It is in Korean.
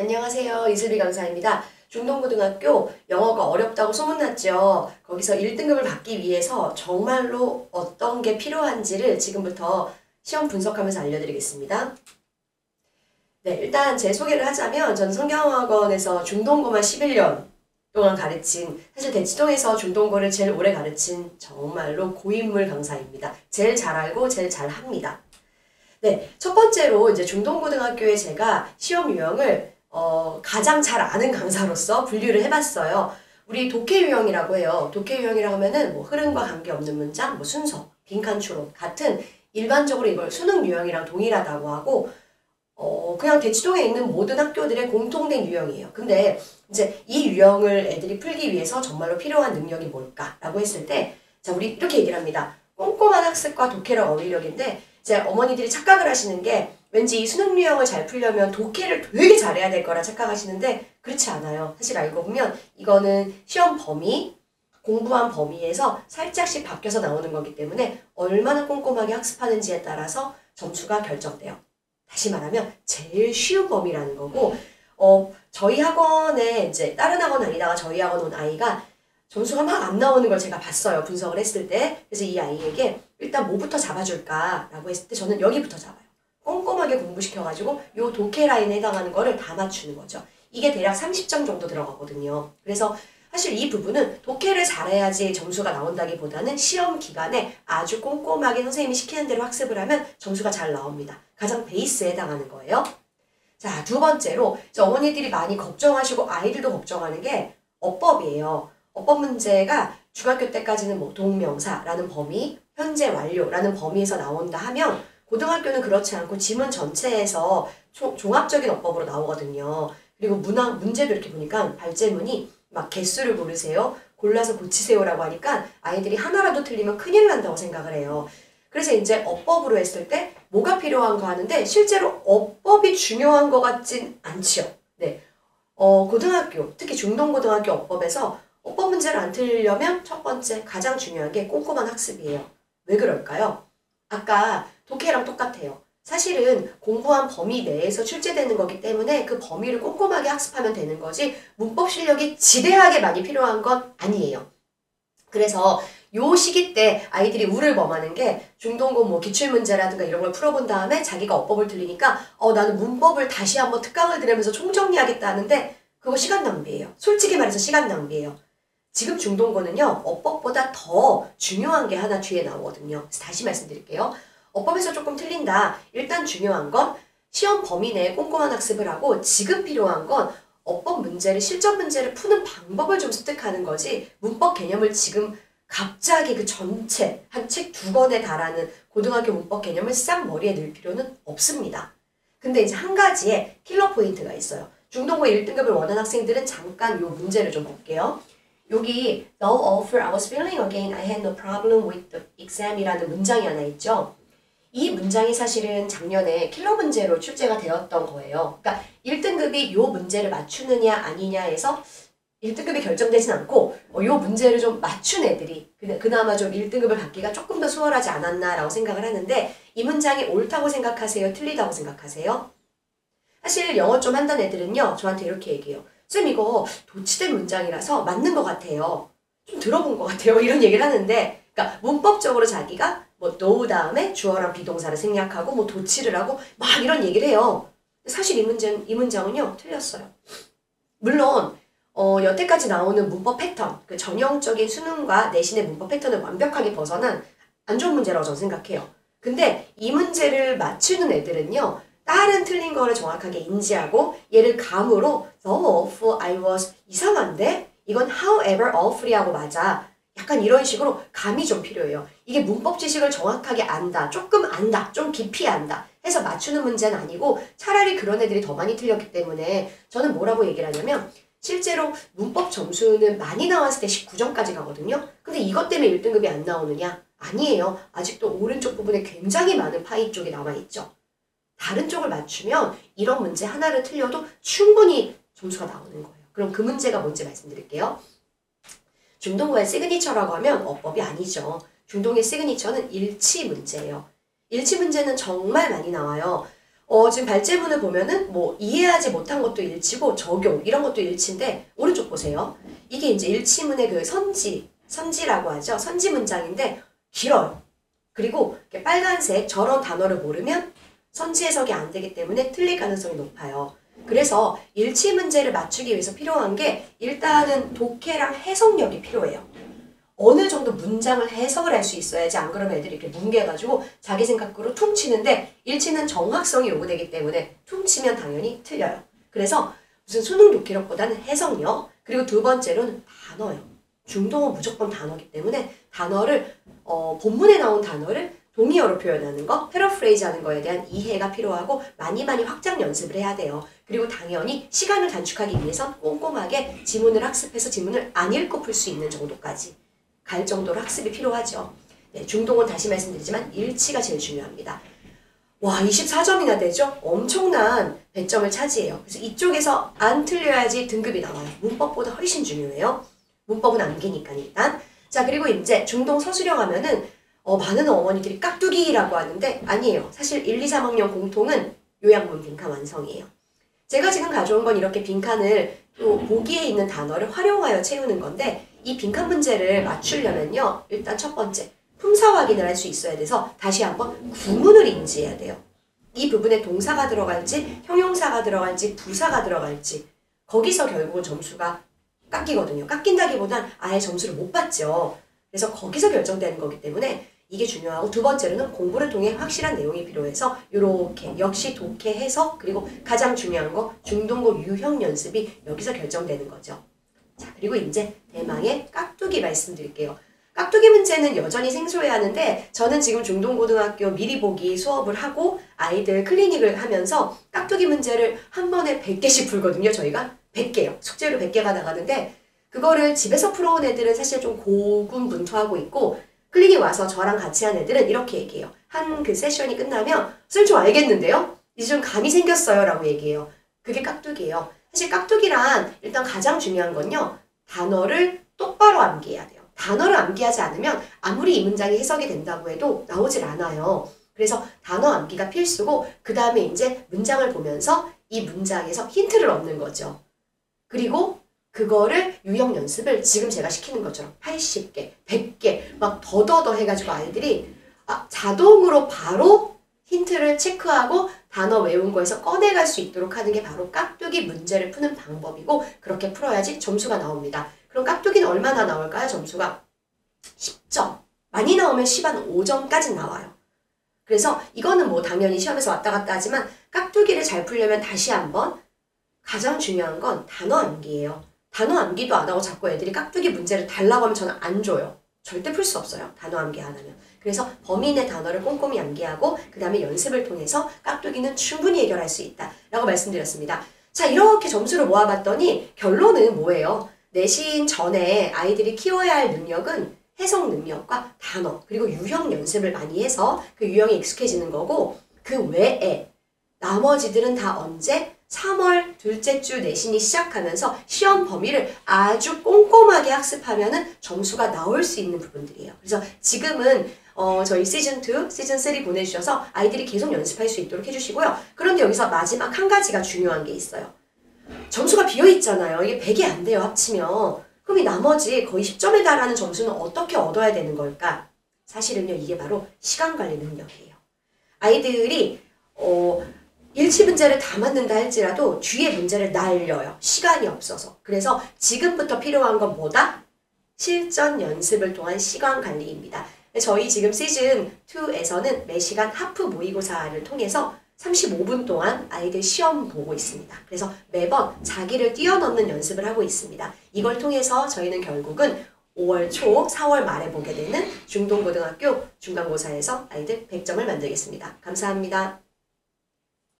안녕하세요. 이슬비 강사입니다. 중동고등학교 영어가 어렵다고 소문났죠. 거기서 1등급을 받기 위해서 정말로 어떤 게 필요한지를 지금부터 시험 분석하면서 알려드리겠습니다. 네, 일단 제 소개를 하자면 저는 성경학원에서 중동고만 11년 동안 가르친, 사실 대치동에서 중동고를 제일 오래 가르친 정말로 고인물 강사입니다. 제일 잘 알고 제일 잘 합니다. 네, 첫 번째로 이제 중동고등학교에 제가 시험 유형을 가장 잘 아는 강사로서 분류를 해봤어요. 우리 독해 유형이라고 해요. 독해 유형이라고 하면은 뭐 흐름과 관계없는 문장, 뭐 순서, 빈칸 추론 같은 일반적으로 이걸 수능 유형이랑 동일하다고 하고 그냥 대치동에 있는 모든 학교들의 공통된 유형이에요. 근데 이제 이 유형을 애들이 풀기 위해서 정말로 필요한 능력이 뭘까라고 했을 때, 자, 우리 이렇게 얘기를 합니다. 꼼꼼한 학습과 독해력 어휘력인데, 이제 어머니들이 착각을 하시는 게 왠지 이 수능 유형을 잘 풀려면 독해를 되게 잘해야 될 거라 착각하시는데 그렇지 않아요. 사실 알고 보면 이거는 시험 범위, 공부한 범위에서 살짝씩 바뀌어서 나오는 거기 때문에 얼마나 꼼꼼하게 학습하는지에 따라서 점수가 결정돼요. 다시 말하면 제일 쉬운 범위라는 거고, 저희 학원에 이제 다른 학원 다니다가 저희 학원 온 아이가 점수가 막 안 나오는 걸 제가 봤어요. 분석을 했을 때. 그래서 이 아이에게 일단 뭐부터 잡아줄까 라고 했을 때 저는 여기부터 잡아요. 꼼꼼하게 공부시켜가지고 요 독해 라인에 해당하는 거를 다 맞추는 거죠. 이게 대략 30점 정도 들어가거든요. 그래서 사실 이 부분은 독해를 잘해야지 점수가 나온다기보다는 시험 기간에 아주 꼼꼼하게 선생님이 시키는 대로 학습을 하면 점수가 잘 나옵니다. 가장 베이스에 해당하는 거예요. 자, 두 번째로 어머니들이 많이 걱정하시고 아이들도 걱정하는 게 어법이에요. 어법 문제가 중학교 때까지는 뭐 동명사라는 범위, 현재 완료라는 범위에서 나온다 하면 고등학교는 그렇지 않고 지문 전체에서 종합적인 어법으로 나오거든요. 그리고 문제도 이렇게 보니까 발제문이 막 개수를 고르세요, 골라서 고치세요라고 하니까 아이들이 하나라도 틀리면 큰일 난다고 생각을 해요. 그래서 이제 어법으로 했을 때 뭐가 필요한가 하는데 실제로 어법이 중요한 것 같진 않지요. 네, 고등학교, 특히 중동고등학교 어법에서 어법 문제를 안 틀려면 첫 번째 가장 중요한 게 꼼꼼한 학습이에요. 왜 그럴까요? 아까 독해랑 똑같아요. 사실은 공부한 범위 내에서 출제되는 거기 때문에 그 범위를 꼼꼼하게 학습하면 되는 거지 문법 실력이 지대하게 많이 필요한 건 아니에요. 그래서 요 시기 때 아이들이 우를 범하는 게 중동고 뭐 기출문제라든가 이런 걸 풀어본 다음에 자기가 어법을 틀리니까 나는 문법을 다시 한번 특강을 들으면서 총정리하겠다 하는데 그거 시간 낭비예요. 솔직히 말해서 시간 낭비예요. 지금 중동고는요, 어법보다 더 중요한 게 하나 뒤에 나오거든요. 그래서 다시 말씀드릴게요. 어법에서 조금 틀린다. 일단 중요한 건 시험 범위 내에 꼼꼼한 학습을 하고 지금 필요한 건 어법 문제를, 실전 문제를 푸는 방법을 좀 습득하는 거지 문법 개념을 지금 갑자기 그 전체 한 책 2권에 달하는 고등학교 문법 개념을 싹 머리에 넣을 필요는 없습니다. 근데 이제 한 가지의 킬러 포인트가 있어요. 중동고 1등급을 원하는 학생들은 잠깐 요 문제를 좀 볼게요. 여기 though offer I was feeling again I had no problem with the exam이라는 문장이 하나 있죠. 이 문장이 사실은 작년에 킬러 문제로 출제가 되었던 거예요. 그러니까 1등급이 요 문제를 맞추느냐 아니냐에서 1등급이 결정되진 않고 요 문제를 좀 맞춘 애들이 그나마 좀 1등급을 받기가 조금 더 수월하지 않았나라고 생각을 하는데 이 문장이 옳다고 생각하세요? 틀리다고 생각하세요? 사실 영어 좀 한다는 애들은요. 저한테 이렇게 얘기해요. 쌤 이거 도치된 문장이라서 맞는 것 같아요. 좀 들어본 것 같아요. 이런 얘기를 하는데 그러니까 문법적으로 자기가 뭐 know 다음에 주어랑 비동사를 생략하고 뭐 도치를 하고 막 이런 얘기를 해요. 사실 이 문장은요. 틀렸어요. 물론 여태까지 나오는 문법 패턴, 그 전형적인 수능과 내신의 문법 패턴을 완벽하게 벗어난 안 좋은 문제라고 저는 생각해요. 근데 이 문제를 맞추는 애들은요. 다른 틀린 거를 정확하게 인지하고 얘를 감으로 though awful I was 이상한데? 이건 however awful이하고 맞아. 약간 이런 식으로 감이 좀 필요해요. 이게 문법 지식을 정확하게 안다, 조금 안다, 좀 깊이 안다 해서 맞추는 문제는 아니고 차라리 그런 애들이 더 많이 틀렸기 때문에 저는 뭐라고 얘기를 하냐면 실제로 문법 점수는 많이 나왔을 때 19점까지 가거든요. 근데 이것 때문에 1등급이 안 나오느냐? 아니에요. 아직도 오른쪽 부분에 굉장히 많은 파이 쪽이 남아있죠. 다른 쪽을 맞추면 이런 문제 하나를 틀려도 충분히 점수가 나오는 거예요. 그럼 그 문제가 뭔지 말씀드릴게요. 중동고의 시그니처라고 하면 어법이 아니죠. 중동의 시그니처는 일치 문제예요. 일치 문제는 정말 많이 나와요. 지금 발제문을 보면은 뭐 이해하지 못한 것도 일치고 적용 이런 것도 일치인데 오른쪽 보세요. 이게 이제 일치문의 그 선지라고 하죠. 선지 문장인데 길어요. 그리고 이렇게 빨간색 저런 단어를 모르면 선지 해석이 안 되기 때문에 틀릴 가능성이 높아요. 그래서 일치 문제를 맞추기 위해서 필요한 게 일단은 독해랑 해석력이 필요해요. 어느 정도 문장을 해석을 할 수 있어야지 안 그러면 애들이 이렇게 뭉개가지고 자기 생각으로 퉁치는데 일치는 정확성이 요구되기 때문에 퉁치면 당연히 틀려요. 그래서 무슨 수능 독해력보다는 해석력 그리고 두 번째로는 단어요. 중동은 무조건 단어기 때문에 단어를 본문에 나온 단어를 동의어로 표현하는 거, 패러프레이즈 하는 거에 대한 이해가 필요하고 많이 확장 연습을 해야 돼요. 그리고 당연히 시간을 단축하기 위해선 꼼꼼하게 지문을 학습해서 지문을 안 읽고 풀 수 있는 정도까지 갈 정도로 학습이 필요하죠. 네, 중동은 다시 말씀드리지만 일치가 제일 중요합니다. 와, 24점이나 되죠? 엄청난 배점을 차지해요. 그래서 이쪽에서 안 틀려야지 등급이 나와요. 문법보다 훨씬 중요해요. 문법은 암기니까 일단. 자, 그리고 이제 중동 서술형 하면은 많은 어머니들이 깍두기라고 하는데 아니에요. 사실 1, 2, 3학년 공통은 요약문 빈칸 완성이에요. 제가 지금 가져온 건 이렇게 빈칸을 또 보기에 있는 단어를 활용하여 채우는 건데 이 빈칸 문제를 맞추려면요. 일단 첫 번째, 품사 확인을 할 수 있어야 돼서 다시 한번 구문을 인지해야 돼요. 이 부분에 동사가 들어갈지 형용사가 들어갈지 부사가 들어갈지 거기서 결국은 점수가 깎이거든요. 깎인다기보단 아예 점수를 못 받죠. 그래서 거기서 결정되는 거기 때문에 이게 중요하고 두 번째로는 공부를 통해 확실한 내용이 필요해서 이렇게 역시 독해 해석 그리고 가장 중요한 거 중동고 유형 연습이 여기서 결정되는 거죠. 자, 그리고 이제 대망의 깍두기 말씀드릴게요. 깍두기 문제는 여전히 생소해하는데 저는 지금 중동고등학교 미리 보기 수업을 하고 아이들 클리닉을 하면서 깍두기 문제를 한 번에 100개씩 풀거든요. 저희가 100개요. 숙제로 100개가 나가는데 그거를 집에서 풀어온 애들은 사실 좀 고군분투하고 있고 클리닉 와서 저랑 같이 한 애들은 이렇게 얘기해요. 한 그 세션이 끝나면 선생님 좀 알겠는데요? 이제 좀 감이 생겼어요 라고 얘기해요. 그게 깍두기예요. 사실 깍두기란 일단 가장 중요한 건요. 단어를 똑바로 암기해야 돼요. 단어를 암기하지 않으면 아무리 이 문장이 해석이 된다고 해도 나오질 않아요. 그래서 단어 암기가 필수고 그 다음에 이제 문장을 보면서 이 문장에서 힌트를 얻는 거죠. 그리고 그거를 유형 연습을 지금 제가 시키는 것처럼 80개, 100개 막 더더더 해가지고 아이들이 자동으로 바로 힌트를 체크하고 단어 외운 거에서 꺼내갈 수 있도록 하는 게 바로 깍두기 문제를 푸는 방법이고 그렇게 풀어야지 점수가 나옵니다. 그럼 깍두기는 얼마나 나올까요? 점수가 10점. 많이 나오면 10한 5점까지 나와요. 그래서 이거는 뭐 당연히 시험에서 왔다 갔다 하지만 깍두기를 잘 풀려면 다시 한번 가장 중요한 건 단어 암기예요. 단어 암기도 안 하고 자꾸 애들이 깍두기 문제를 달라고 하면 저는 안 줘요. 절대 풀 수 없어요. 단어 암기 안 하면. 그래서 범위 내 단어를 꼼꼼히 암기하고 그 다음에 연습을 통해서 깍두기는 충분히 해결할 수 있다 라고 말씀드렸습니다. 자, 이렇게 점수를 모아봤더니 결론은 뭐예요? 내신 전에 아이들이 키워야 할 능력은 해석 능력과 단어 그리고 유형 연습을 많이 해서 그 유형에 익숙해지는 거고 그 외에 나머지들은 다 언제? 3월 둘째 주 내신이 시작하면서 시험 범위를 아주 꼼꼼하게 학습하면은 점수가 나올 수 있는 부분들이에요. 그래서 지금은 저희 시즌2, 시즌3 보내주셔서 아이들이 계속 연습할 수 있도록 해주시고요. 그런데 여기서 마지막 한 가지가 중요한 게 있어요. 점수가 비어있잖아요. 이게 100이 안 돼요, 합치면. 그럼 이 나머지 거의 10점에 달하는 점수는 어떻게 얻어야 되는 걸까? 사실은요, 이게 바로 시간관리 능력이에요. 아이들이 일치 문제를 다 맞는다 할지라도 뒤에 문제를 날려요. 시간이 없어서. 그래서 지금부터 필요한 건 뭐다? 실전 연습을 통한 시간 관리입니다. 저희 지금 시즌2에서는 매시간 하프 모의고사를 통해서 35분 동안 아이들 시험 보고 있습니다. 그래서 매번 자기를 뛰어넘는 연습을 하고 있습니다. 이걸 통해서 저희는 결국은 5월 초, 4월 말에 보게 되는 중동고등학교 중간고사에서 아이들 100점을 만들겠습니다. 감사합니다.